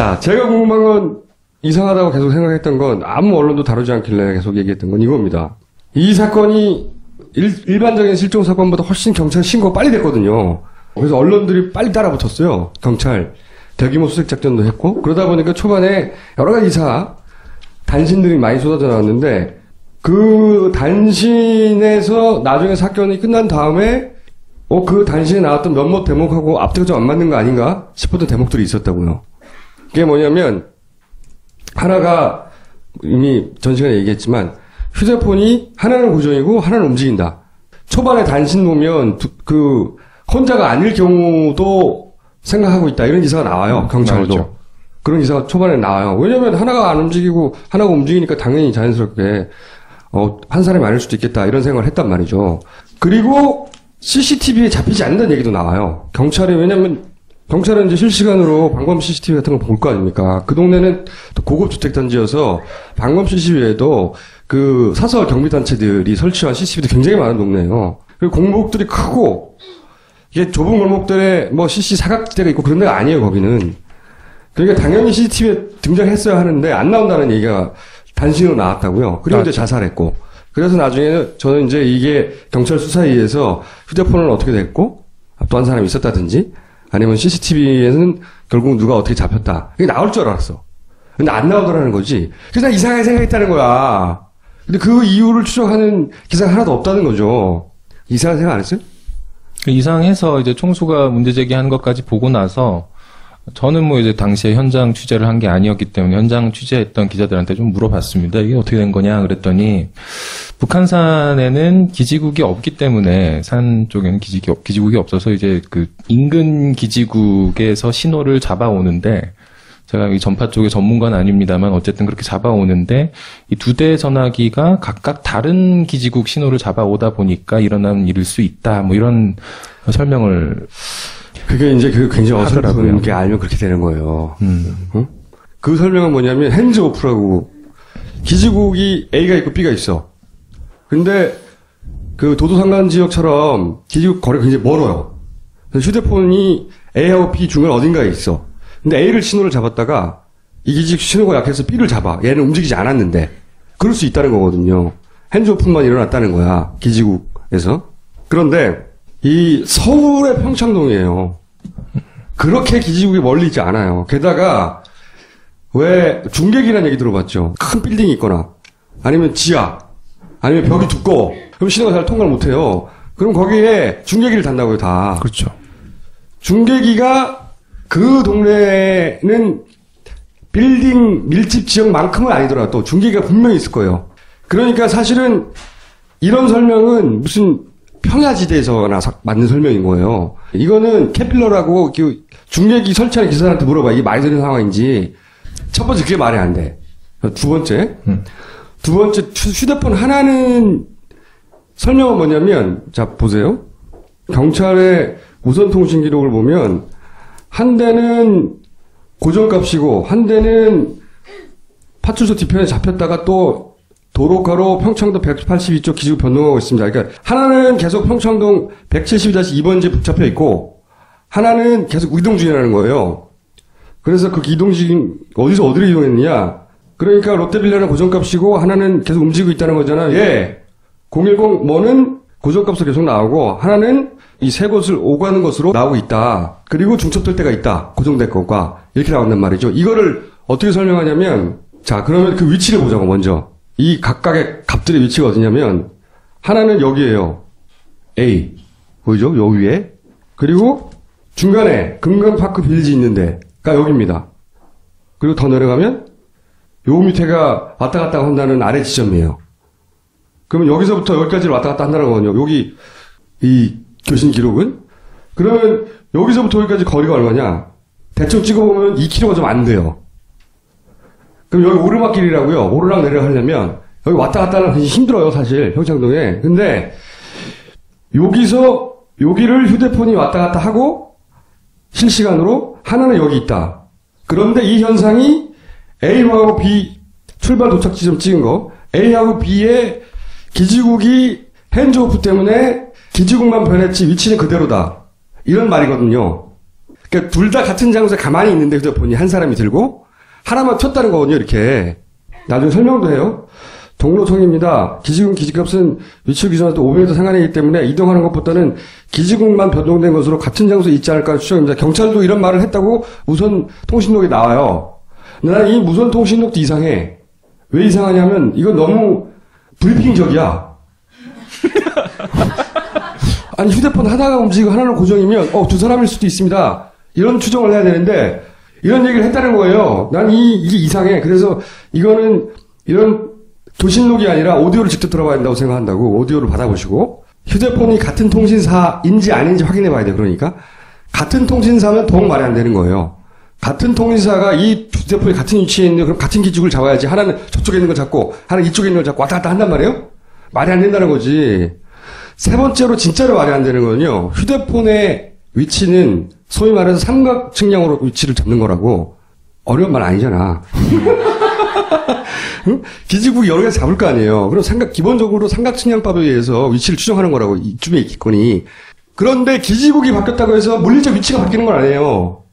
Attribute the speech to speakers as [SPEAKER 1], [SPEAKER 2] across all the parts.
[SPEAKER 1] 자, 제가 궁금한 건 이상하다고 계속 생각했던 건 아무 언론도 다루지 않길래 계속 얘기했던 건 이겁니다. 이 사건이 일반적인 실종 사건보다 훨씬 경찰 신고가 빨리 됐거든요. 그래서 언론들이 빨리 따라붙었어요. 경찰 대규모 수색 작전도 했고 그러다 보니까 초반에 여러 가지 단신들이 많이 쏟아져 나왔는데 그 단신에서 나중에 사건이 끝난 다음에 그 단신에 나왔던 몇몇 대목하고 앞뒤가 좀 안 맞는 거 아닌가 싶었던 대목들이 있었다고요. 그게 뭐냐면 하나가 이미 전 시간에 얘기했지만 휴대폰이 하나는 고정이고 하나는 움직인다. 초반에 단신 보면 혼자가 아닐 경우도 생각하고 있다. 이런 기사가 나와요. 경찰도.
[SPEAKER 2] 나오죠.
[SPEAKER 1] 그런 기사가 초반에 나와요. 왜냐면 하나가 안 움직이고 하나가 움직이니까 당연히 자연스럽게 한 사람이 아닐 수도 있겠다. 이런 생각을 했단 말이죠. 그리고 CCTV에 잡히지 않는다는 얘기도 나와요. 왜냐면 경찰은 이제 실시간으로 방범 CCTV 같은 걸 볼 거 아닙니까? 그 동네는 또 고급 주택단지여서 방범 CCTV에도 그 사설 경비단체들이 설치한 CCTV도 굉장히 많은 동네예요. 그리고 공목들이 크고 이게 좁은 골목들에 CC 사각지대가 있고 그런 데가 아니에요, 거기는. 그러니까 당연히 CCTV에 등장했어야 하는데 안 나온다는 얘기가 단신으로 나왔다고요. 그리고 이제 자살했고. 그래서 나중에는 저는 이제 이게 경찰 수사에 의해서 휴대폰은 어떻게 됐고 또 한 사람이 있었다든지 아니면 CCTV에는 결국 누가 어떻게 잡혔다. 이게 나올 줄 알았어. 근데 안 나오더라는 거지. 그래서 난 이상하게 생각했다는 거야. 근데 그 이유를 추적하는 기사가 하나도 없다는 거죠. 이상한 생각 안 했어요?
[SPEAKER 2] 이상해서 이제 총수가 문제 제기한 것까지 보고 나서 저는 이제 당시에 현장 취재를 한 게 아니었기 때문에 현장 취재했던 기자들한테 좀 물어봤습니다. 이게 어떻게 된 거냐 그랬더니 북한산에는 기지국이 없기 때문에 산 쪽에는 기지국이 없어서 이제 그 인근 기지국에서 신호를 잡아오는데 제가 이 전파 쪽의 전문가는 아닙니다만 어쨌든 그렇게 잡아오는데 이 두 대 전화기가 각각 다른 기지국 신호를 잡아오다 보니까 일어난 일일 수 있다. 이런 설명을
[SPEAKER 1] 그게 이제 굉장히 어설픈 게 알면 그렇게 되는 거예요. 응? 그 설명은 뭐냐면 핸즈오프라고 기지국이 A가 있고 B가 있어. 근데 그 도도상간 지역처럼 기지국 거리가 굉장히 멀어요. 그래서 휴대폰이 A하고 B 중간 어딘가에 있어. 근데 A를 신호를 잡았다가 이 기지국 신호가 약해서 B를 잡아. 얘는 움직이지 않았는데. 그럴 수 있다는 거거든요. 핸즈오프만 일어났다는 거야. 기지국에서. 그런데 이 서울의 평창동이에요. 그렇게 기지국이 멀리 있지 않아요. 게다가 왜 중계기라는 얘기 들어봤죠. 큰 빌딩이 있거나 아니면 지하 아니면 벽이 두꺼워. 그럼 신호가 잘 통과를 못해요. 그럼 거기에 중계기를 단다고요. 다.
[SPEAKER 2] 그렇죠.
[SPEAKER 1] 중계기가 그 동네에는 빌딩 밀집 지역만큼은 아니더라도 중계기가 분명히 있을 거예요. 그러니까 사실은 이런 설명은 무슨 평야지대에서나 맞는 설명인 거예요. 이거는 캐필러라고 중계기 설치하는 기사한테 물어봐. 이게 말이 되는 상황인지. 첫 번째 그게 말이 안 돼. 두 번째 휴대폰 하나는 설명은 뭐냐면 자 보세요. 경찰의 무선통신 기록을 보면 한 대는 고정값이고 한 대는 파출소 뒤편에 잡혔다가 또 도로가로 평창도 182쪽 기지국 변동하고 있습니다. 그러니까 하나는 계속 평창동 172-2번지에 붙잡혀 있고 하나는 계속 이동 중이라는 거예요. 그래서 그 이동 중 어디서 어디로 이동했느냐? 그러니까 롯데빌라는 고정값이고 하나는 계속 움직이고 있다는 거잖아요. 010 뭐는 고정값으로 계속 나오고 하나는 이 세 곳을 오가는 것으로 나오고 있다. 그리고 중첩될 때가 있다. 고정될 것과 이렇게 나온단 말이죠. 이거를 어떻게 설명하냐면 자 그러면 그 위치를 보자고 먼저. 이 각각의 값들의 위치가 어디냐면 하나는 여기에요. A 보이죠? 요 위에. 그리고 중간에 금강파크 빌리지 있는 데가 여기입니다. 그리고 더 내려가면 요 밑에가 왔다 갔다 한다는 아래 지점이에요. 그러면 여기서부터 여기까지 왔다 갔다 한다는 거거든요. 여기 이 교신 기록은. 그러면 여기서부터 여기까지 거리가 얼마냐? 대충 찍어보면 2km가 좀 안 돼요. 그럼 여기 오르막길이라고요. 오르락 내리락 하려면 여기 왔다 갔다 하면 굉장히 힘들어요, 사실. 평창동에. 근데 여기를 휴대폰이 왔다 갔다 하고 실시간으로 하나는 여기 있다. 그런데 이 현상이 A하고 B 출발 도착 지점 찍은 거 A하고 B의 기지국이 핸즈오프 때문에 기지국만 변했지 위치는 그대로다. 이런 말이거든요. 그러니까 둘 다 같은 장소에 가만히 있는데 휴대폰이 한 사람이 들고 하나만 켰다는 거거든요. 이렇게 나중에 설명도 해요. 동로청입니다. 기지국 기지값은 위치 기준과 500m 상관이기 때문에 이동하는 것보다는 기지국만 변동된 것으로 같은 장소에 있지 않을까 추정입니다. 경찰도 이런 말을 했다고 무선 통신록에 나와요. 나는 이 무선 통신록도 이상해. 왜 이상하냐면 이건 너무 브리핑적이야. 아니 휴대폰 하나가 움직이고 하나는 고정이면 두 사람일 수도 있습니다. 이런 추정을 해야 되는데 이런 얘기를 했다는 거예요. 난 이게 이상해. 그래서 이거는 이런 도신록이 아니라 오디오를 직접 들어봐야 된다고 생각한다고 오디오를 받아보시고 휴대폰이 같은 통신사인지 아닌지 확인해 봐야 돼. 그러니까 같은 통신사면 더욱 말이 안 되는 거예요. 같은 통신사가 이 휴대폰이 같은 위치에 있는 그럼 같은 기축을 잡아야지. 하나는 저쪽에 있는 걸 잡고 하나는 이쪽에 있는 걸 잡고 왔다 갔다 한단 말이에요. 말이 안 된다는 거지. 세 번째로 진짜로 말이 안 되는 건요. 휴대폰의 위치는 소위 말해서 삼각 측량으로 위치를 잡는 거라고. 어려운 말 아니잖아. 응? 기지국이 여러 개 잡을 거 아니에요. 그럼 기본적으로 삼각 측량법에 의해서 위치를 추정하는 거라고 이쯤에 있겠거니. 그런데 기지국이 바뀌었다고 해서 물리적 위치가 바뀌는 건 아니에요.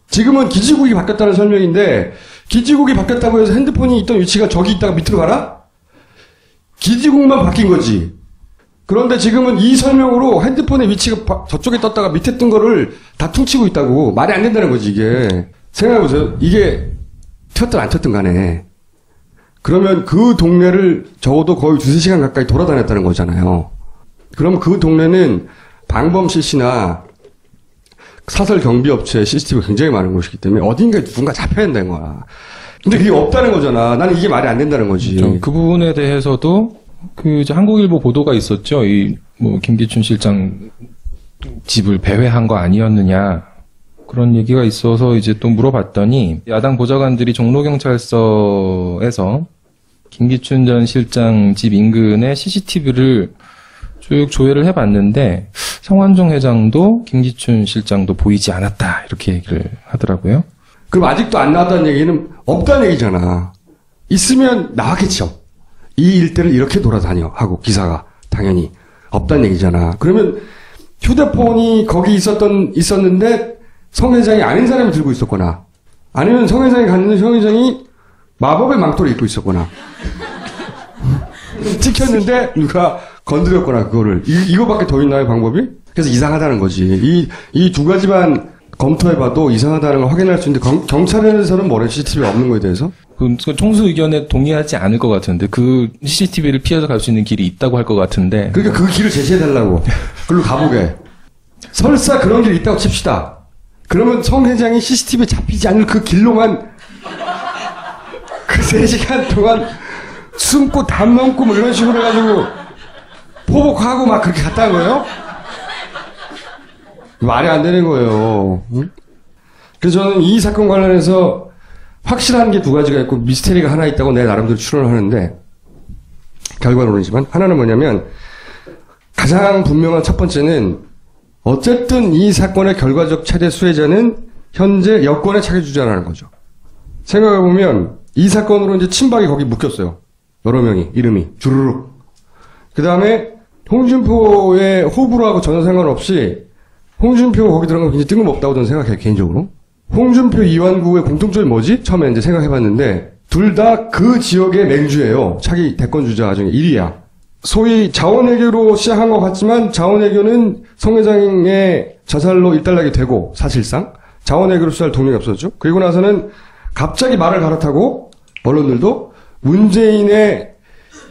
[SPEAKER 1] 지금은 기지국이 바뀌었다는 설명인데 기지국이 바뀌었다고 해서 핸드폰이 있던 위치가 저기 있다가 밑으로 가라? 기지국만 바뀐 거지. 그런데 지금은 이 설명으로 핸드폰의 위치가 저쪽에 떴다가 밑에 뜬 거를 다 퉁치고 있다고. 말이 안 된다는 거지 이게. 생각해보세요. 이게 튀었든 안 튀었든 간에 그러면 그 동네를 적어도 거의 2-3시간 가까이 돌아다녔다는 거잖아요. 그럼 그 동네는 방범 CC나 사설 경비업체 CCTV가 굉장히 많은 곳이기 때문에 어딘가에 누군가 잡혀야 된다는 거야. 근데 그게 없다는 거잖아. 나는 이게 말이 안 된다는 거지.
[SPEAKER 2] 그 부분에 대해서도 이제 한국일보 보도가 있었죠. 김기춘 실장 집을 배회한 거 아니었느냐. 그런 얘기가 있어서 이제 또 물어봤더니 야당 보좌관들이 종로경찰서에서 김기춘 전 실장 집 인근에 CCTV를 쭉 조회를 해봤는데 성완종 회장도 김기춘 실장도 보이지 않았다 이렇게 얘기를 하더라고요.
[SPEAKER 1] 그럼 아직도 안 나왔다는 얘기는 없다는 얘기잖아. 있으면 나왔겠죠. 이 일대를 이렇게 돌아다녀 하고 기사가 당연히 없다는 얘기잖아. 그러면 휴대폰이 거기 있었는데 성 회장이 아닌 사람이 들고 있었거나 아니면 성 회장이 갔는데 성 회장이 마법의 망토를 입고 있었거나 찍혔는데 누가 건드렸거나 그거를 이거밖에 더 있나요 방법이? 그래서 이상하다는 거지. 이 두 가지만 검토해봐도 이상하다는 걸 확인할 수 있는데 경찰에서는 뭐래 CCTV가 없는 거에 대해서?
[SPEAKER 2] 그 총수 의견에 동의하지 않을 것 같은데 그 CCTV를 피해서 갈 수 있는 길이 있다고 할 것 같은데.
[SPEAKER 1] 그러니까 그 길을 제시해달라고. 그걸로 가보게. 설사 그런 길이 있다고 칩시다. 그러면 성 회장이 CCTV에 잡히지 않을 그 길로만 그 3시간 동안 숨고 담 넘고 뭐 이런 식으로 해가지고 포복하고 막 그렇게 갔다는 거예요? 말이 안 되는 거예요. 응? 그래서 저는 이 사건 관련해서 확실한 게 2가지가 있고 미스테리가 하나 있다고 내 나름대로 추론을 하는데 결과론이지만 하나는 뭐냐면 가장 분명한 첫 번째는 어쨌든 이 사건의 결과적 최대 수혜자는 현재 여권의 차기주자라는 거죠. 생각해보면 이 사건으로 이제 친박이 거기 묶였어요. 여러 명이 이름이 주르륵. 그 다음에 홍준표의 호불호하고 전혀 상관없이 홍준표가 거기 들어간 건 굉장히 뜬금없다고 저는 생각해요, 개인적으로. 홍준표, 이완구의 공통점이 뭐지? 처음에 이제 생각해봤는데, 둘 다 그 지역의 맹주예요. 차기 대권주자 중에 1위야. 소위 자원외교로 시작한 것 같지만, 자원외교는 성 회장의 자살로 일단락이 되고, 사실상. 자원외교로 시작할 동력이 없었죠. 그리고 나서는 갑자기 말을 갈아타고, 언론들도 문재인의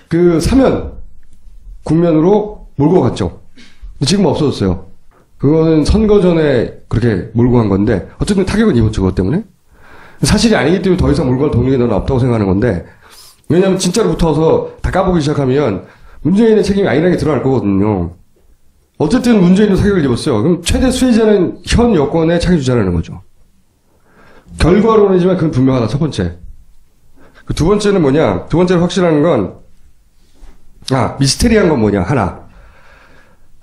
[SPEAKER 1] 그 사면, 국면으로 몰고 갔죠. 지금 없어졌어요. 그거는 선거 전에 그렇게 몰고 간 건데 어쨌든 타격은 입었죠. 그것 때문에. 사실이 아니기 때문에 더 이상 몰고 갈 동력이 너는 없다고 생각하는 건데 왜냐하면 진짜로 붙어서 다 까보기 시작하면 문재인의 책임이 아니라는 게 드러날 거거든요. 어쨌든 문재인도 타격을 입었어요. 그럼 최대 수혜자는 현 여권의 차기주자라는 거죠. 결과론이지만 그건 분명하다. 첫 번째. 그 두 번째는 뭐냐. 두 번째로 확실한 건 미스테리한 건 뭐냐. 하나.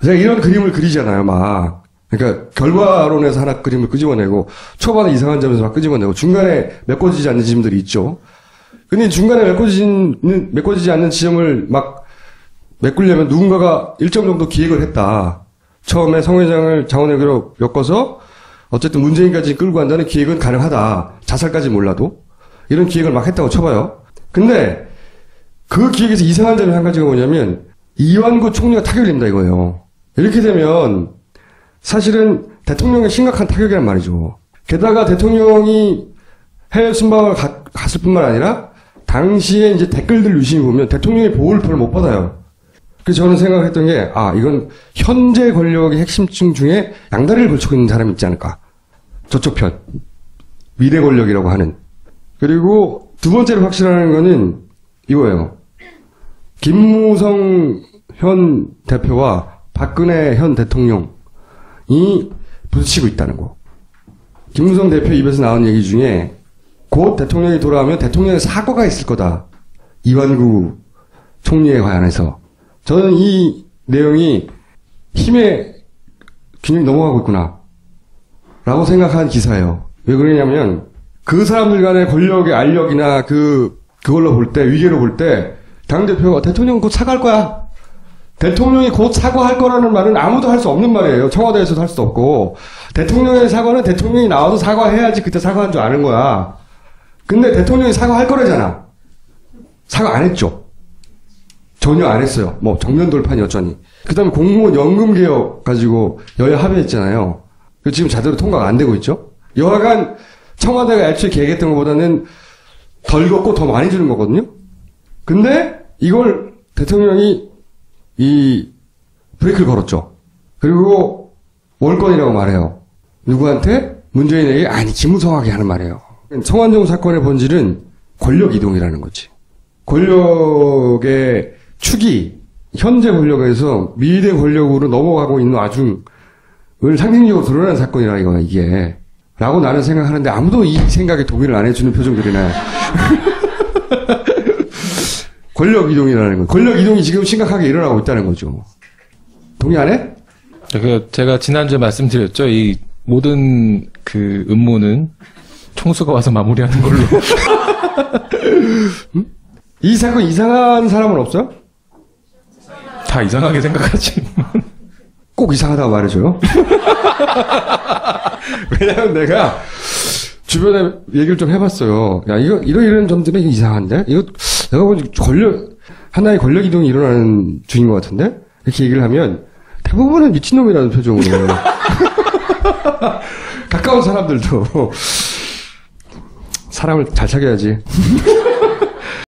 [SPEAKER 1] 제가 이런 그림을 그리잖아요, 막. 그러니까, 결과론에서 하나 그림을 끄집어내고, 초반에 이상한 점에서 막 끄집어내고, 중간에 메꿔지지 않는 지점들이 있죠. 근데 중간에 메꿔지지 않는 지점을 막 메꾸려면 누군가가 일정 정도 기획을 했다. 처음에 성 회장을 자원외교로 엮어서, 어쨌든 문재인까지 끌고 간다는 기획은 가능하다. 자살까지 몰라도. 이런 기획을 막 했다고 쳐봐요. 근데 그 기획에서 이상한 점이 한 가지가 뭐냐면 이완구 총리가 타격을 입는다 이거예요. 이렇게 되면 사실은 대통령에 심각한 타격이란 말이죠. 게다가 대통령이 해외 순방을 갔을 뿐만 아니라 당시에 이제 댓글들 유심히 보면 대통령의 보호를 별로 못 받아요. 그래서 저는 생각했던 게, 이건 현재 권력의 핵심층 중에 양다리를 걸치고 있는 사람이 있지 않을까. 저쪽 편. 미래 권력이라고 하는. 그리고 두 번째로 확실한 거는 이거예요. 김무성 현 대표와 박근혜 현 대통령이 부딪히고 있다는 거. 김무성 대표 입에서 나온 얘기 중에 곧 대통령이 돌아오면 대통령의 사과가 있을 거다. 이완구 총리에 관해서. 저는 이 내용이 힘의 균형이 넘어가고 있구나. 라고 생각한 기사예요. 왜 그러냐면 그 사람들 간의 권력의 알력이나 그걸로 볼 때, 위계로 볼 때 당대표가 대통령 곧 사과할 거야. 대통령이 곧 사과할 거라는 말은 아무도 할 수 없는 말이에요. 청와대에서도 할 수도 없고. 대통령의 사과는 대통령이 나와서 사과해야지 그때 사과한 줄 아는 거야. 근데 대통령이 사과할 거라잖아. 사과 안 했죠. 전혀 안 했어요. 뭐 정면 돌파니 어쩌니. 그 다음에 공무원 연금 개혁 가지고 여야 합의했잖아요. 지금 제대로 통과가 안 되고 있죠. 여하간 청와대가 애초에 계획했던 것보다는 덜 걷고 더 많이 주는 거거든요. 근데 이걸 대통령이 이 브레이크를 걸었죠. 그리고 월권이라고 말해요. 누구한테? 문재인에게 아니 기무성하게 하는 말이에요. 성완종 사건의 본질은 권력 이동이라는 거지. 권력의 축이 현재 권력에서 미래 권력으로 넘어가고 있는 와중을 상징적으로 드러난 사건이라 이거야 이게. 라고 나는 생각하는데 아무도 이 생각에 동의를 안 해주는 표정들이네. 권력 이동이라는 거. 권력 이동이 지금 심각하게 일어나고 있다는 거죠. 동의 안 해?
[SPEAKER 2] 제가 지난주에 말씀드렸죠. 이 모든 그 음모는 총수가 와서 마무리하는 걸로.
[SPEAKER 1] 이 사건 이상한 사람은 없어요?
[SPEAKER 2] 다 이상하게 생각하지.
[SPEAKER 1] 꼭 이상하다고 말해줘요. 왜냐면 내가 주변에 얘기를 좀 해봤어요. 야, 이런 점들이 이상한데? 이거 내가 보니 하나의 권력 이동이 일어나는 중인 것 같은데? 이렇게 얘기를 하면 대부분은 미친놈이라는 표정으로. 가까운 사람들도 사람을 잘 사귀어야지.